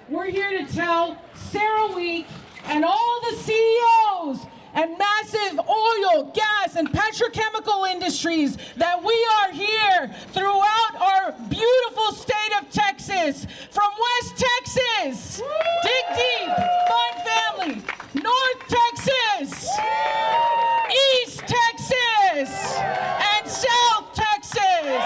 we're here to tell CERAWeek and all the CEOs and massive oil, gas, and petrochemical industries that we are here throughout our beautiful state of Texas, from West Texas, dig deep, find family, North Texas, East Texas, and South Texas.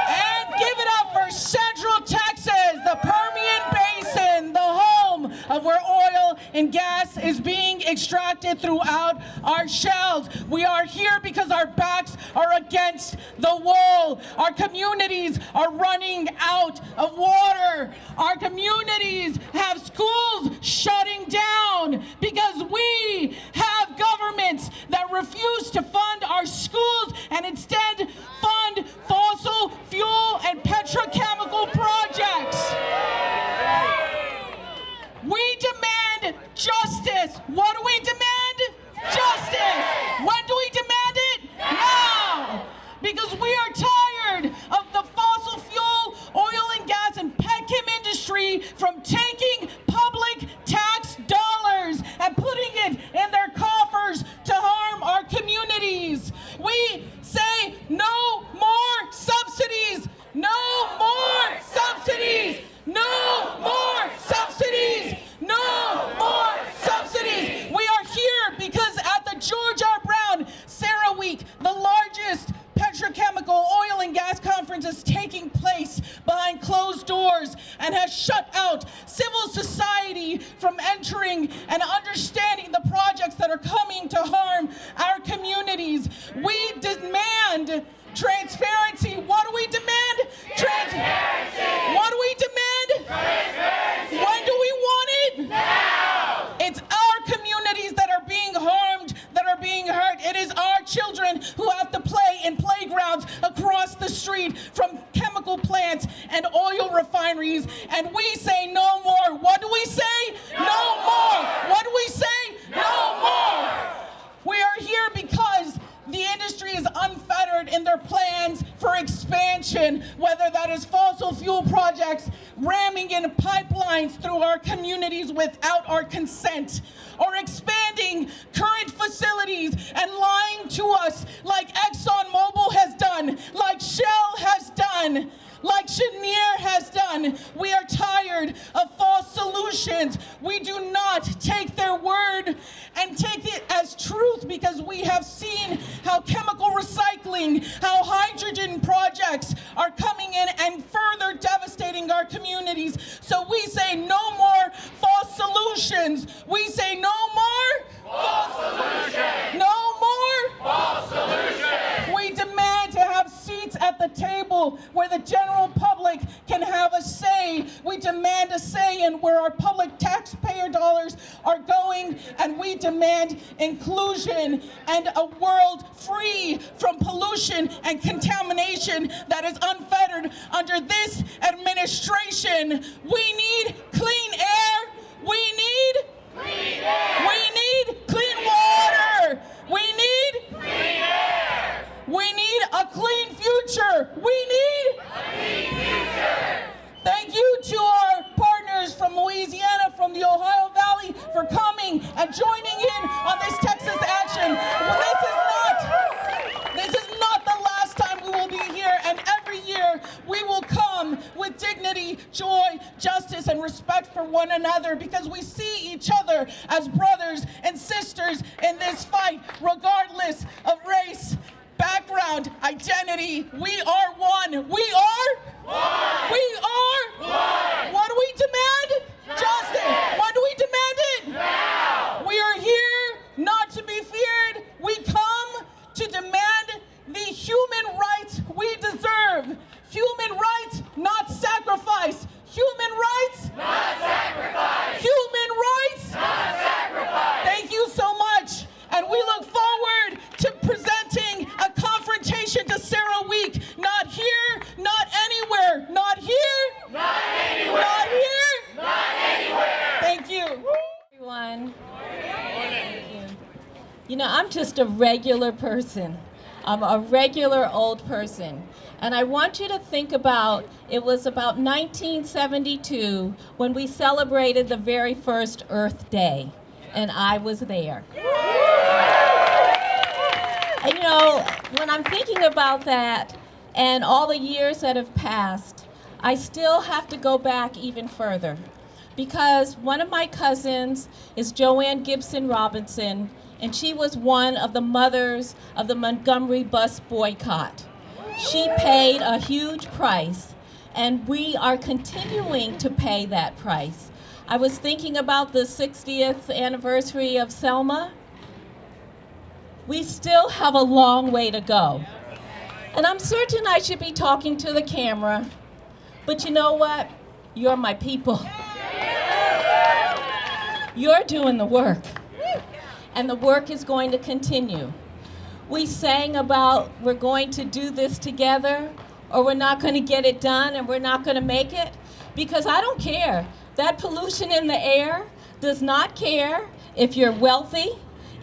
And give it up for Central Texas, the Permian Basin, the home of where oil and gas is being extracted throughout our shells. We are here because our backs are against the wall. Our communities are running out of water. Our communities have schools shutting down because we have governments that refuse to fund our schools and instead fund fossil fuel and petrochemical projects. We demand justice. What do we demand? Justice. When do we demand it? Now. Because we are tired of the fossil fuel, oil and gas, and petchem industry from taking public tax dollars and putting it in their coffers to harm our communities. We say no more subsidies. No more subsidies. No more subsidies. No more subsidies. We are here because at the George R. Brown CERAWeek, the largest petrochemical oil and gas conference is taking place behind closed doors and has shut out civil society from entering and understanding the projects that are coming to harm our communities. We demand transparency. What do we demand? Transparency. What do we demand? Transparency. When do we want it? Now. It's our communities that are being harmed, that are being hurt. It is our children who have to play in playgrounds across the street from chemical plants and oil refineries. And we say no more. What do we say? No more. What do we say? No more. We are here because the industry is unfettered in their plans for expansion, whether that is fossil fuel projects, ramming in pipelines through our communities without our consent, or expanding current facilities and lying to us like ExxonMobil has done, like Shell has done, like Cheniere has done. We are tired of false solutions. We do not take their word and take it as truth because we have seen how chemical recycling, how hydrogen projects are coming in and further devastating our communities. So we say no more false solutions. We say no more false solutions. No more false solutions. We demand to have seats at the table where the general public can have a say. We demand a say in where our public taxpayer dollars are going, and we demand inclusion and a world free from pollution and contamination that is unfettered under this administration. We need clean air. We need clean air. We need clean water. We need clean air. We need a clean future. We need a clean future. Thank you to our partners from Louisiana, from the Ohio Valley, for coming and joining in on this Texas action. This is not the last time we will be here, and every year we will come with dignity, joy, justice, and respect for one another because we see each other as brothers and sisters in this fight, regardless of race, background, identity. We are one. We are one. We are one. What do we demand? Justice. When do we demand it? Now. We are here not to be feared. We come to demand the human rights we deserve. Human rights, not sacrifice. Human rights, not sacrifice. Human rights, not sacrifice. Thank you so much. And we look forward to presenting a confrontation to CERAWeek. Not here, not anywhere. Not here, not anywhere. Not here, not anywhere. Thank you. Everyone. Thank you. You know, I'm just a regular person. I'm a regular old person. And I want you to think about, it was about 1972 when we celebrated the very first Earth Day, and I was there. And you know, when I'm thinking about that and all the years that have passed, I still have to go back even further, because one of my cousins is Joanne Gibson Robinson, and she was one of the mothers of the Montgomery bus boycott. She paid a huge price, and we are continuing to pay that price. I was thinking about the 60th anniversary of Selma. We still have a long way to go. And I'm certain I should be talking to the camera, but you know what? You're my people. You're doing the work, and the work is going to continue. We sang about we're going to do this together, or we're not going to get it done and we're not going to make it, because I don't care. That pollution in the air does not care if you're wealthy,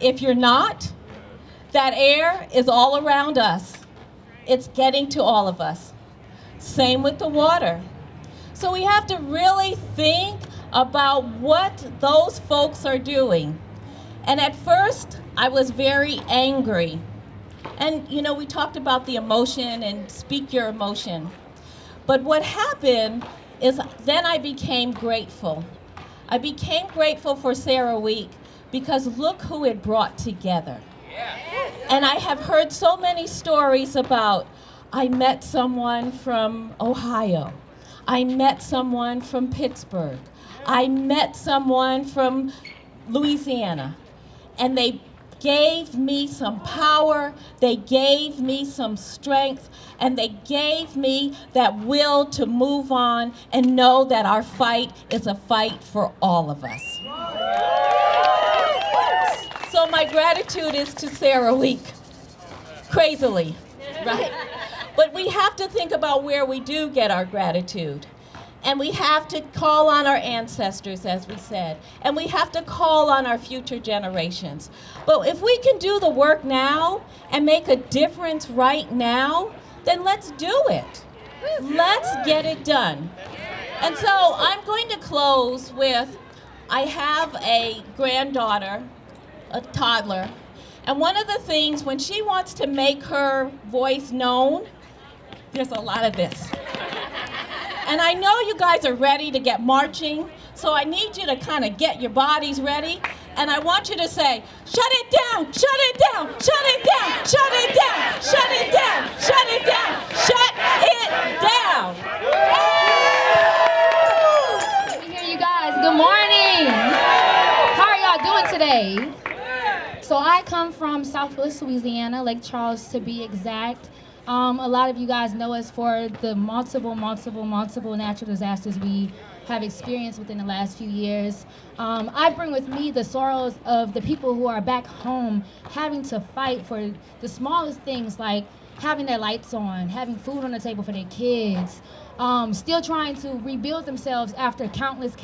if you're not. That air is all around us. It's getting to all of us. Same with the water. So we have to really think about what those folks are doing. And at first, I was very angry. And you know, we talked about the emotion and speak your emotion. But what happened is then I became grateful. I became grateful for CERAWeek because look who it brought together. And I have heard so many stories about, I met someone from Ohio. I met someone from Pittsburgh. I met someone from Louisiana. And they gave me some power, they gave me some strength, and they gave me that will to move on and know that our fight is a fight for all of us. So my gratitude is to CERAWeek, crazily, right? But we have to think about where we do get our gratitude. And we have to call on our ancestors, as we said. And we have to call on our future generations. But if we can do the work now and make a difference right now, then let's do it. Let's get it done. And so I'm going to close with, I have a granddaughter, a toddler, and one of the things when she wants to make her voice known, there's a lot of this. And I know you guys are ready to get marching, so I need you to kind of get your bodies ready. And I want you to say, shut it down, shut it down, shut it down, shut it down, shut it down, shut it down, shut it down. Let me hear you guys. Good morning. How are y'all doing today? So I come from Southwest Louisiana, Lake Charles to be exact. A lot of you guys know us for the multiple natural disasters we have experienced within the last few years. I bring with me the sorrows of the people who are back home having to fight for the smallest things like having their lights on, having food on the table for their kids, still trying to rebuild themselves after countless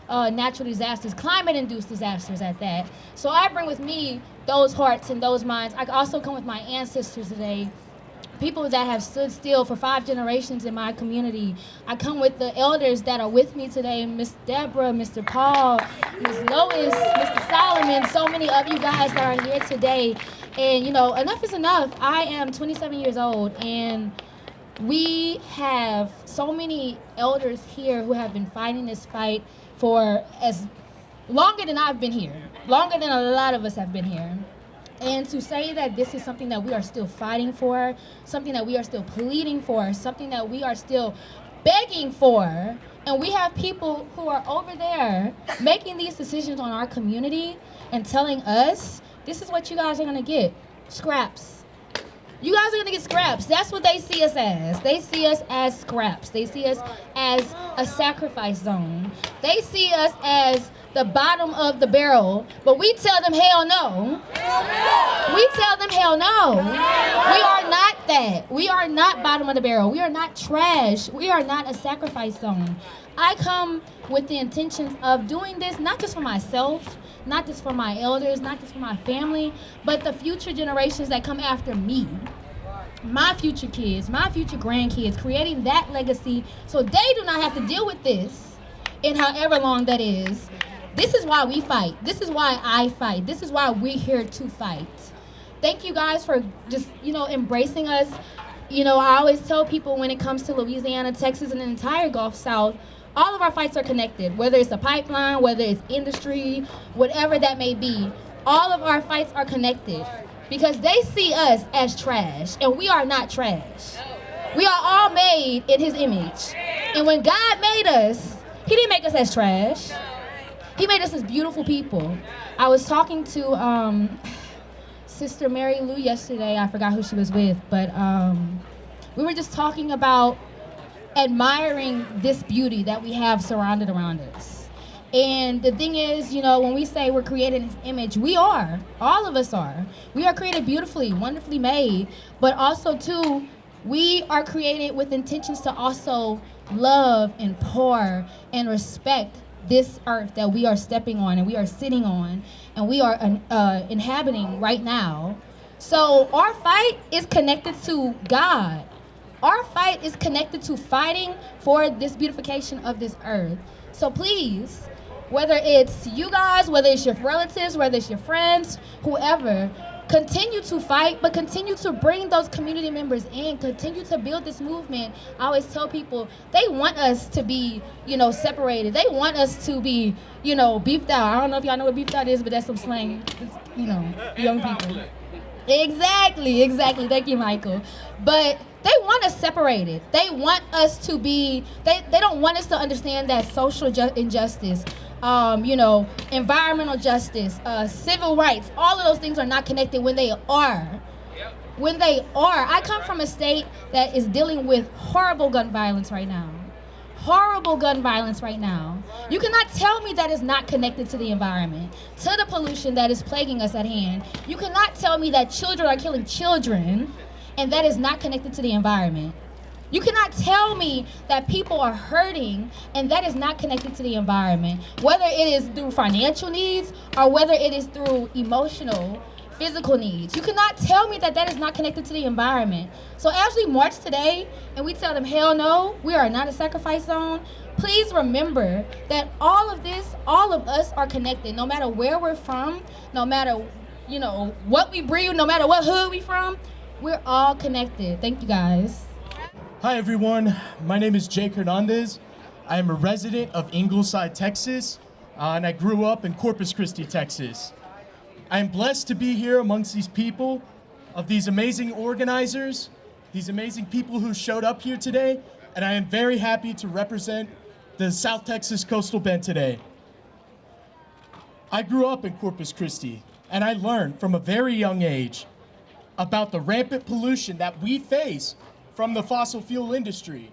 natural disasters, climate-induced disasters at that. So I bring with me those hearts and those minds. I also come with my ancestors today, people that have stood still for 5 generations in my community. I come with the elders that are with me today, Miss Deborah, Mr. Paul, Miss Lois, Mr. Solomon, so many of you guys that are here today. And you know, enough is enough. I am 27 years old, and we have so many elders here who have been fighting this fight for as longer than I've been here, longer than a lot of us have been here. And to say that this is something that we are still fighting for, something that we are still pleading for, something that we are still begging for, and we have people who are over there making these decisions on our community and telling us, this is what you guys are gonna get, scraps. You guys are gonna get scraps. That's what they see us as. They see us as scraps. They see us as a sacrifice zone. They see us as the bottom of the barrel, but we tell them hell no. We tell them hell no. We are not that. We are not bottom of the barrel. We are not trash. We are not a sacrifice zone. I come with the intentions of doing this not just for myself, not just for my elders, not just for my family, but the future generations that come after me. my future kids, my future grandkids, creating that legacy so they do not have to deal with this in however long that is. This is why we fight. This is why I fight. This is why we're here to fight. Thank you guys for just, embracing us. I always tell people when it comes to Louisiana, Texas, and the entire Gulf South, all of our fights are connected, whether it's a pipeline, whether it's industry, whatever that may be. All of our fights are connected because they see us as trash, and we are not trash. We are all made in his image. And when God made us, he didn't make us as trash. He made us as beautiful people. I was talking to Sister Mary Lou yesterday. I forgot who she was with, but we were just talking about admiring this beauty that we have surrounded around us. And the thing is, when we say we're created in his image, we are. All of us are. We are created beautifully, wonderfully made, but also, too, we are created with intentions to also love and pour and respect this earth that we are stepping on and we are sitting on and we are inhabiting right now. So our fight is connected to God. Our fight is connected to fighting for this beautification of this earth. So please, whether it's you guys, whether it's your relatives, whether it's your friends, whoever, continue to fight, but continue to bring those community members in. Continue to build this movement. I always tell people, they want us to be, separated. They want us to be, beefed out. I don't know if y'all know what beefed out is, but that's some slang. It's, young people. Exactly. Thank you, Michael. But they want us separated. They want us to be, they don't want us to understand that social injustice, environmental justice, civil rights, all of those things are not connected when they are. When they are. I come from a state that is dealing with horrible gun violence right now. Horrible gun violence right now. You cannot tell me that is not connected to the environment, to the pollution that is plaguing us at hand. You cannot tell me that children are killing children and that is not connected to the environment. You cannot tell me that people are hurting and that is not connected to the environment, whether it is through financial needs or whether it is through emotional, physical needs. You cannot tell me that that is not connected to the environment. So as we march today and we tell them, hell no, we are not a sacrifice zone, please remember that all of this, all of us are connected, no matter where we're from, no matter, what we breed, no matter what hood we from, we're all connected. Thank you guys. Hi everyone, my name is Jake Hernandez. I am a resident of Ingleside, Texas, and I grew up in Corpus Christi, Texas. I am blessed to be here amongst these people, of these amazing organizers, these amazing people who showed up here today, and I am very happy to represent the South Texas Coastal Bend today. I grew up in Corpus Christi, and I learned from a very young age about the rampant pollution that we face from the fossil fuel industry.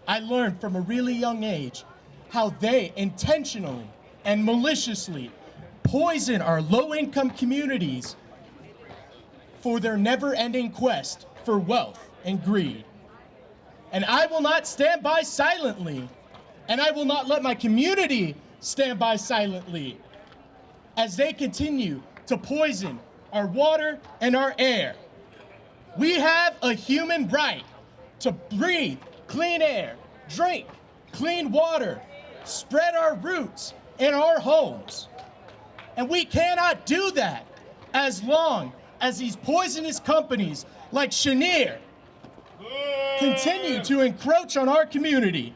I learned from a really young age how they intentionally and maliciously poison our low-income communities for their never-ending quest for wealth and greed. And I will not stand by silently, and I will not let my community stand by silently as they continue to poison our water and our air. We have a human right to breathe clean air, drink clean water, spread our roots in our homes. And we cannot do that as long as these poisonous companies like Cheniere continue to encroach on our community.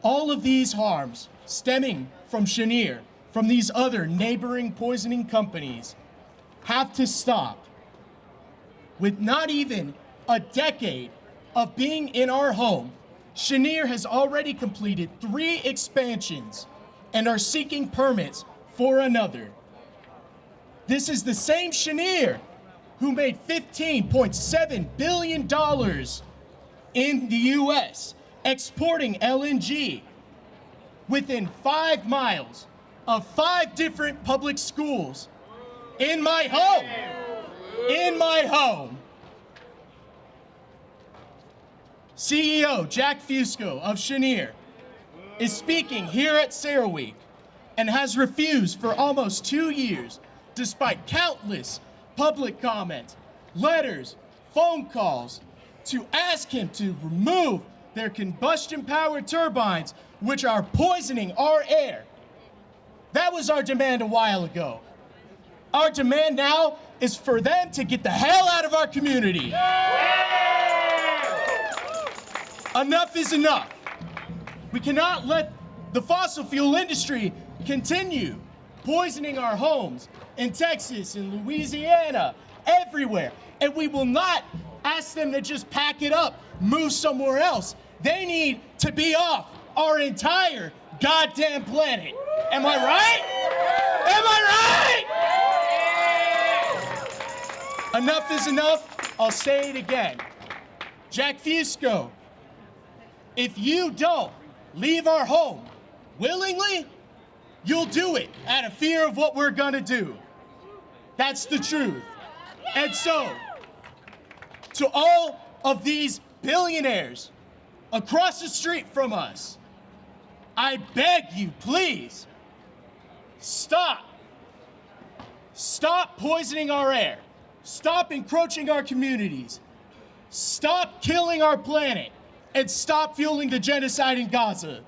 All of these harms stemming from Cheniere, from these other neighboring poisoning companies, have to stop. With not even a decade of being in our home, Cheniere has already completed 3 expansions and are seeking permits for another. This is the same Cheniere who made $15.7 billion in the US exporting LNG within 5 miles of 5 different public schools in my home. In my home. CEO Jack Fusco of Cheniere is speaking here at CERAWeek and has refused for almost 2 years, despite countless public comment, letters, phone calls to ask him to remove their combustion-powered turbines, which are poisoning our air. That was our demand a while ago. Our demand now is for them to get the hell out of our community. Enough is enough. We cannot let the fossil fuel industry continue poisoning our homes in Texas, in Louisiana, everywhere. And we will not ask them to just pack it up, move somewhere else. They need to be off our entire goddamn planet. Am I right? Am I right? Enough is enough. I'll say it again. Jack Fusco, if you don't leave our home willingly, you'll do it out of fear of what we're gonna do. That's the truth. And so, to all of these billionaires across the street from us, I beg you, please, stop. Stop poisoning our air. Stop encroaching our communities. Stop killing our planet. And stop fueling the genocide in Gaza.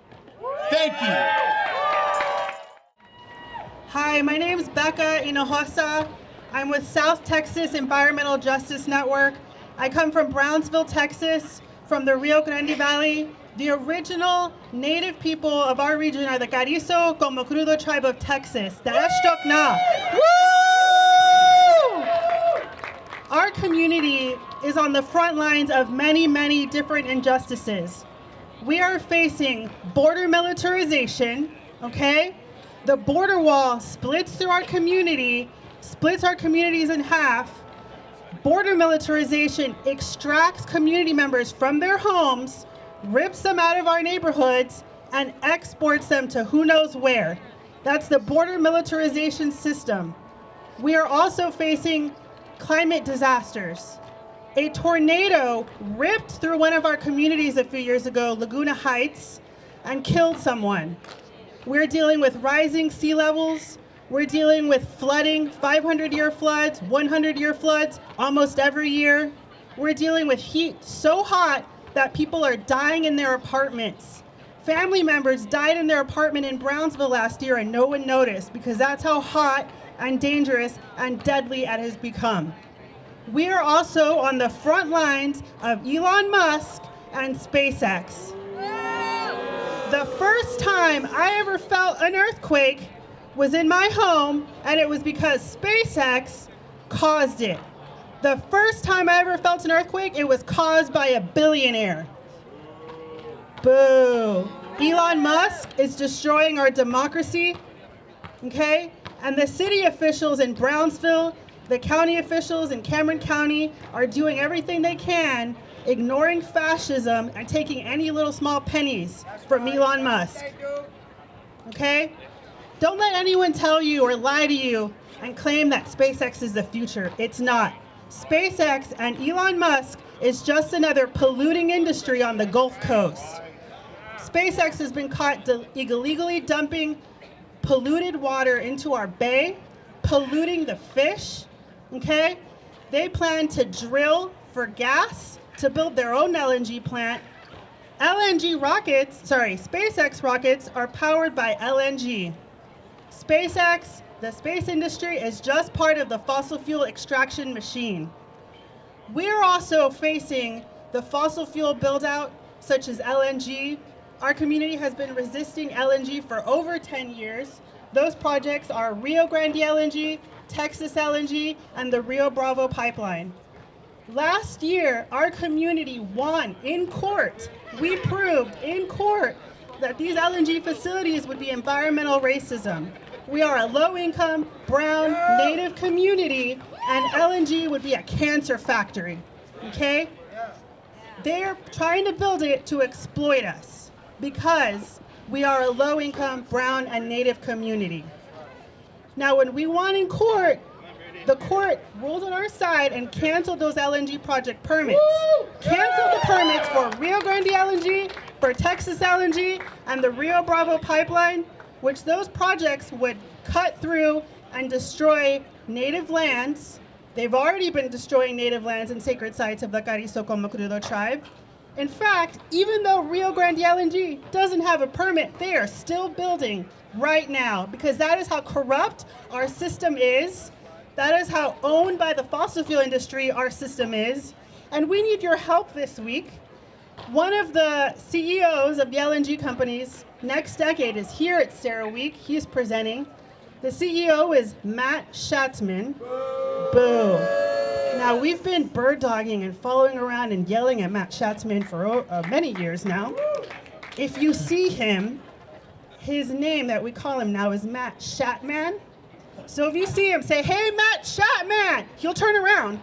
Thank you. Hi, my name is Bekah Hinojosa. I'm with South Texas Environmental Justice Network. I come from Brownsville, Texas, from the Rio Grande Valley. The original native people of our region are the Carrizo Comocrudo tribe of Texas, the Eshtokna. Woo! Our community is on the front lines of many, many different injustices. We are facing border militarization, okay? The border wall splits through our community, splits our communities in half. Border militarization extracts community members from their homes, rips them out of our neighborhoods, and exports them to who knows where. That's the border militarization system. We are also facing climate disasters. A tornado ripped through one of our communities a few years ago, Laguna Heights, and killed someone. We're dealing with rising sea levels. We're dealing with flooding, 500-year floods, 100-year floods, almost every year. We're dealing with heat so hot that people are dying in their apartments. Family members died in their apartment in Brownsville last year and no one noticed because that's how hot and dangerous and deadly it has become. We are also on the front lines of Elon Musk and SpaceX. The first time I ever felt an earthquake was in my home, and it was because SpaceX caused it. The first time I ever felt an earthquake, it was caused by a billionaire. Boo. Elon Musk is destroying our democracy, okay? And the city officials in Brownsville, the county officials in Cameron County are doing everything they can, ignoring fascism and taking any little small pennies from Elon Musk, okay? Don't let anyone tell you or lie to you and claim that SpaceX is the future. It's not. SpaceX and Elon Musk is just another polluting industry on the Gulf Coast. SpaceX has been caught illegally dumping polluted water into our bay, polluting the fish, okay? They plan to drill for gas to build their own LNG plant. SpaceX rockets are powered by LNG. SpaceX, the space industry, is just part of the fossil fuel extraction machine. We're also facing the fossil fuel build-out, such as LNG. Our community has been resisting LNG for over 10 years. Those projects are Rio Grande LNG, Texas LNG, and the Rio Bravo pipeline. Last year, our community won in court. We proved in court that these LNG facilities would be environmental racism. We are a low-income, brown, native community, and LNG would be a cancer factory, okay? They're trying to build it to exploit us because we are a low-income, brown, and native community. Now, when we won in court, the court ruled on our side and canceled those LNG project permits. Canceled the permits for Rio Grande LNG, for Texas LNG, and the Rio Bravo pipeline, which those projects would cut through and destroy native lands, They've already been destroying native lands and sacred sites of the Carizo-Comocrudo tribe. In fact, even though Rio Grande LNG doesn't have a permit, they are still building right now because that is how corrupt our system is. That is how owned by the fossil fuel industry our system is. And we need your help this week. One of the CEOs of the LNG companies next decade is here at CERAWeek. He's presenting. The CEO is Matt Schatzman. Boo. Now, we've been bird dogging and following around and yelling at Matt Schatzman for many years now. If you see him, his name that we call him now is Matt Shatman. So if you see him, say, "Hey, Matt Shatman," he'll turn around.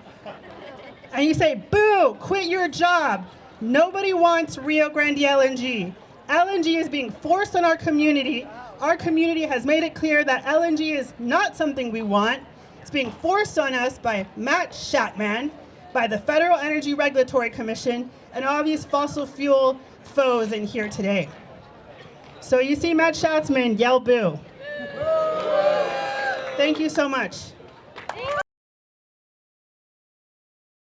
And you say, "Boo, quit your job. Nobody wants Rio Grande LNG. LNG is being forced on our community. Our community has made it clear that LNG is not something we want. It's being forced on us by Matt Shatman, by the Federal Energy Regulatory Commission, and all these fossil fuel foes in here today." So you see Matt Schatzman, yell boo. Thank you so much.